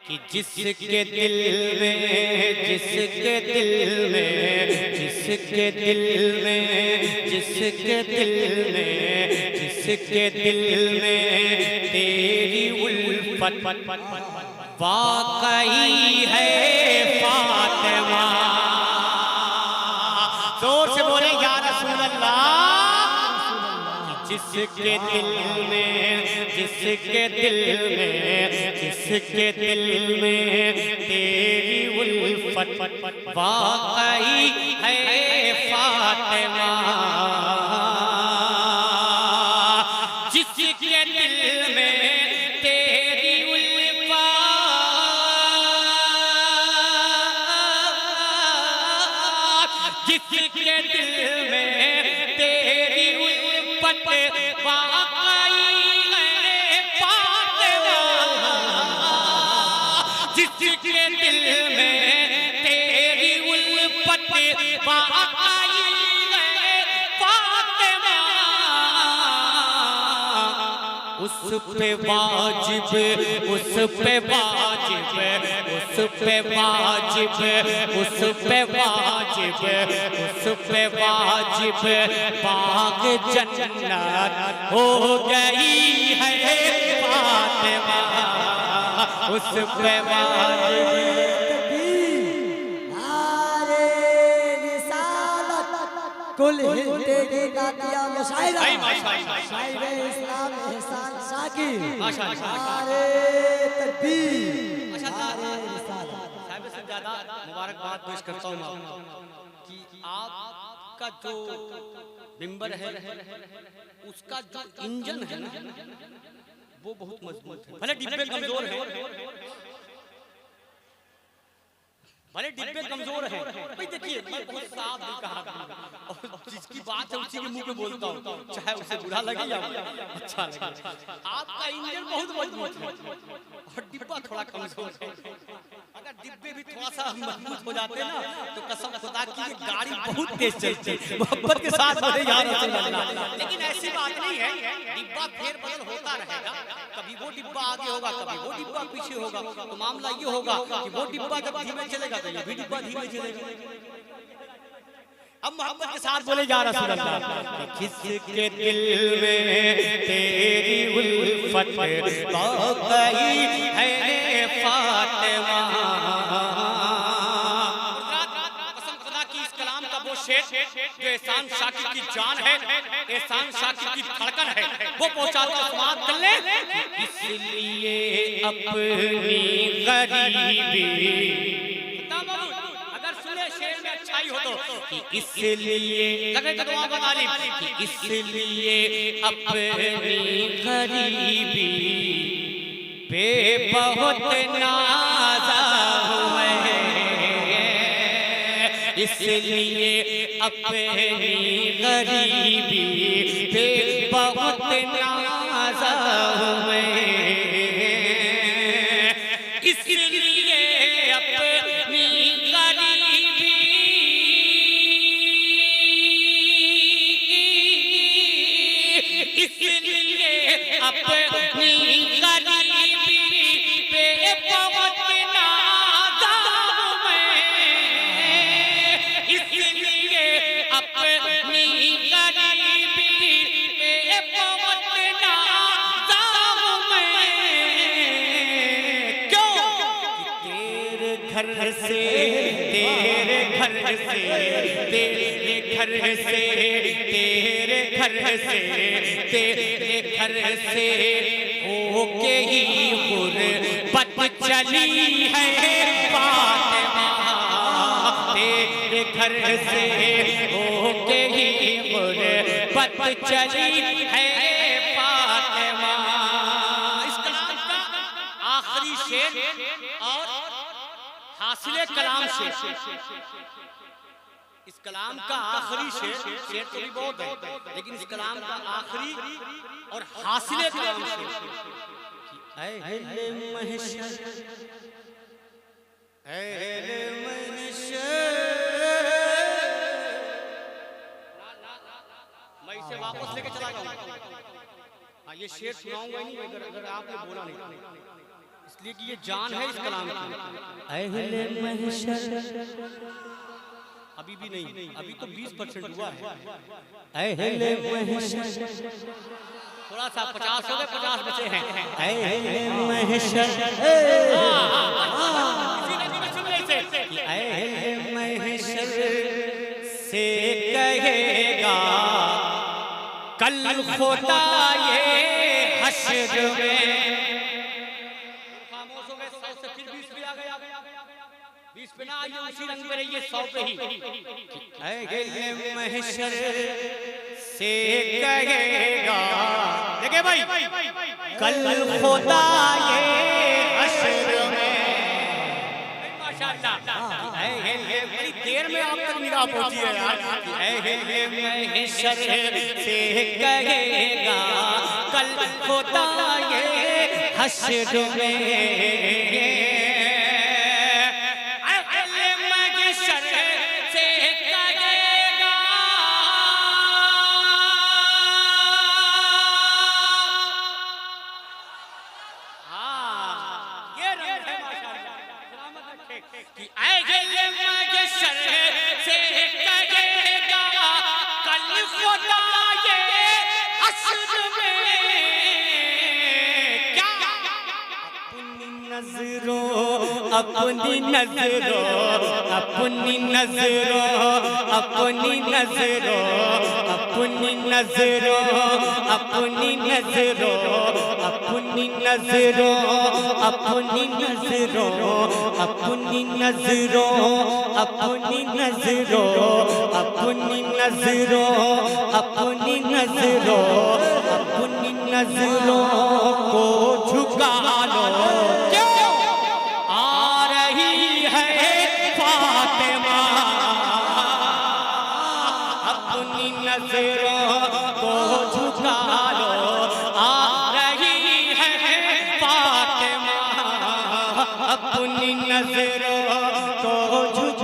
कि जिसके दिल में जिसके दिल में जिसके दिल में जिसके दिल में जिसके दिल में तेरी उल्फत वाकई है फातिमा। जोर से बोले या रसूल अल्लाह। जिसके दिल में जिसके दिल में जिसके दिल में तेरी उल्फत वाकई है फातिमा। जिसके दिल में तेरी उल्फत जिसके दिल में तेरी उल्फत वाकई है फातिमा। जिसके दिल में तेरी उल्फत वाकई है फातिमा। उस पे वाजिब उस पे वाजिब उस पे वाजिब उस पे वाजिब उस पे वाजिब बाग जन्नत हो गई है फातिमा। उस पे वाजिब कुल हिंदे की गातिया मुशायरा शायर इस्लाम एहसान शाकिर नारे तकबीर नारे रिसालत। साहिब से ज़्यादा मुबारकबाद पेश करता हूँ कि आपका जो मिंबर है उसका जो इंजन है ना वो बहुत मजबूत है। भले डिब्बे कमजोर है भले डिब्बे कमजोर है भाई देखिए मैं बहुत साफ दिल का आदमी और जिसकी बात है उसी के मुंह पे बोलता हूँ चाहे उसे बुरा लगे या अच्छा लगे। आपका इंजन बहुत मजबूत है और डिब्बा थोड़ा कमजोर है। अगर डिब्बे भी थोड़ा सा मजबूत हो जाते ना तो कसम खुदा की ये गाड़ी बहुत तेज चलती है। मोहब्बत के साथ बोले या रसूल अल्लाह। लेकिन ऐसी बात नहीं है, डिब्बा फेर बदल होता रहेगा। कभी वो डिब्बा आगे होगा कभी वो डिब्बा पीछे होगा। तो मामला ये होगा कि वो डिब्बा जब धीमे चलेगा तो ये भी डिब्बा धीमे चलेगा। अब मोहब्बत के साथ बोले या रसूल अल्लाह। किसके दिल में तेरी उल्फत वाकई है फातिमा। कसम खुदा की इस कलाम का वो शेर जो एहसान शाकिर की जान है, एहसान शाकिर की धड़कन है, वो पहुंचाता समाप्त कर ले। इसलिए अपनी गरीबी शेर में अच्छाई हो तो कि इसलिए कि इसलिए अपनी गरीबी पे बहुत नाज़ा हुए। इसलिए अपनी गरीबी पे बहुत नाज़ा हुए। इसलिए अपनी अपनी गरीबी पे बहुत नाज़ा हुए। इसलिए अपनी गरीबी पे बहुत नाज़ा हुए। क्यों? तेरे घर से तेरे घर से तेरे घर से तेरे घर से तेरे घर से होके ही गुरबत चली है फातिमा। तेरे घर से होके ही गुरबत चली है फातिमा। इस कलाम का आखिरी शेर और हासिले कलाम शेर, इस कलाम का आखिरी शेर तो भी बहुत है लेकिन इस कलाम का आखिरी और हासिले कलाम शेर मैं इसे वापस लेके चला गया। ये शेर सुनाऊंगा नहीं अगर आपने बोला नहीं। इसलिए कि ये जान है इस कलाम की। अहले महशर अभी भी नहीं, अभी तो 20% हुआ है। अहले महशर थोड़ा सा 50 हो गए, 50 बचे हैं। अहले महशर इसी नदी में सुन ले इसे। अहले महशर से कहेगा कल खुदा ये हश्र में। खामोश हो गए, 100 से फिर 20 भी आ गए। 20 पे ना आइए, उसी रंग में रहिए, 100 पे ही। अहले महशर से कहेगा देखे भाई, कल खुदा ये हश्र में। माशाअल्लाह, बड़ी देर में आप तक निगाह पहुंची है यार। अहले महशर से कहेगा कल खुदा ये हश्र में। अहले महशर से कहेगा ये रंग है माशाअल्लाह, सलामत रखे कि अहले महशर से कहेगा कल खुदा ये हश्र में। क्या अपनी नजरों अपनी नजरों अपनी नजरों अपनी नजरों अपनी नजरों अपनी नजरों अपनी नजरों अपनी नजरों अपनी नजरों अपनी नजरों अपनी नजरों अपनी नजरों अपनी नजरों को झुका लो। क्यों आ रही है फातिमा। अपनी नजरों को झुका लो, आ रही है फातिमा। अपनी नजरों को झुका